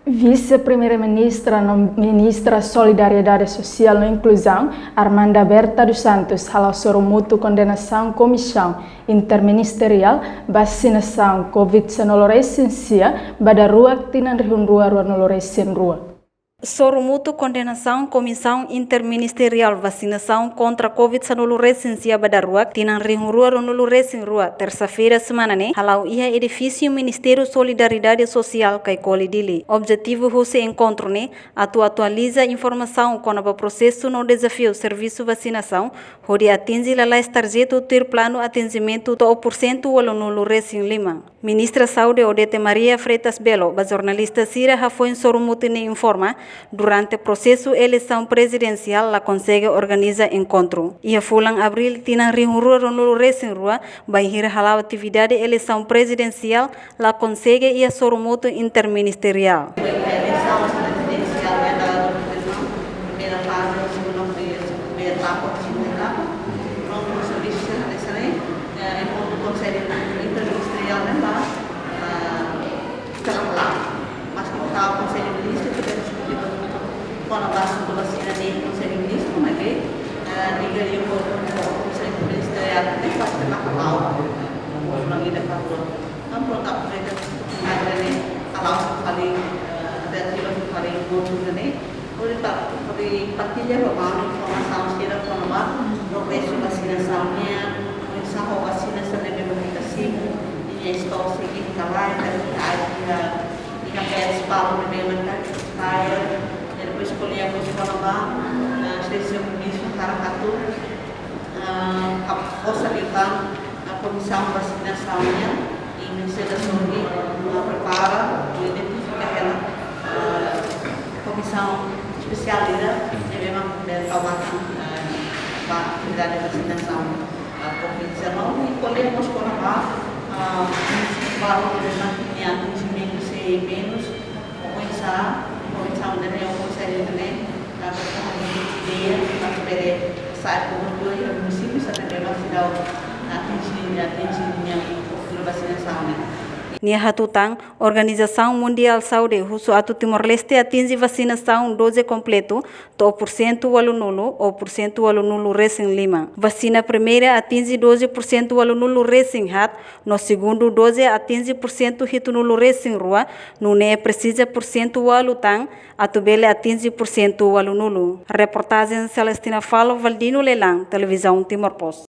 Vice-Primeira-Ministra e Ministra Solidariedade Social e Inclusão, Armanda Berta dos Santos, relacionou mútua condenação Comissão Interministerial Vacinação Covid-19 Essencia, pada ruak tinan rihun rua noloresin rua. Sorumutu condenação Comissão Interministerial Vacinação contra Covid-19 Recensia Badaruak Tinan Rihurua Ronulu Recin Rua terça-feira semana ne halau ia edifício Ministério Solidariedade Social Kaikoli Dili. Objetivo desse encontro ne atualiza informação com o processo no desafio serviço vacinação onde atinge lalais tarjeta ter plano atendimento to 100% walonulu Recin Lima. Ministra Saúde Odete Maria Freitas Belo, a jornalista Cira Rafoin Sorumutu ne informa durante o processo eleição presidencial, a consegue organiza encontro. E a fulang abril tinang rihurua ronulu Recin Rua, vai hir halau atividade eleição presidencial, la consegue e a Sorumutu interministerial. Com a base do vacina de Conselho Ministro, mas ligaria com o Conselho Ministerial de parte da Macau, na vida da Macau. Então, pronto, a projeto kalau kali dari lo kali bodoh ni, boleh partilha pemahaman informasi secara formal, progres vacinasannya, mensaho vacinasan yang diberkati, ini stok segi kawai dari ada kayak separuh memang saya depois escolhemos a seleção ministro Caracatu possa levar a comissão vacinaçãonya e o Ministério da Saúde prepara e identifica ela comissão especialista que memang berkawasan atividade de vacinação COVID-19 e escolhemos baru dengan yang seminggu menos comissão da reunião conselho também da ideia para sair com o município sampai vacinar atingir vacinação. Nia hatutang, Organização Mundial Saúde, husu atu Timor-Leste atinge vacinação dose completo, to 1% walunulo ou 1% walunulo Recin Lima. Vacina primeira atinge 12% walunulo Recin Hat, no segundo dose atinge 1% hitunulo Recin Rua, no ne precisa 1% walutang, atu bele atinge 1% walunulo. Reportagem Celestina Falo, Valdino Lelang, Televisão Timor-Post.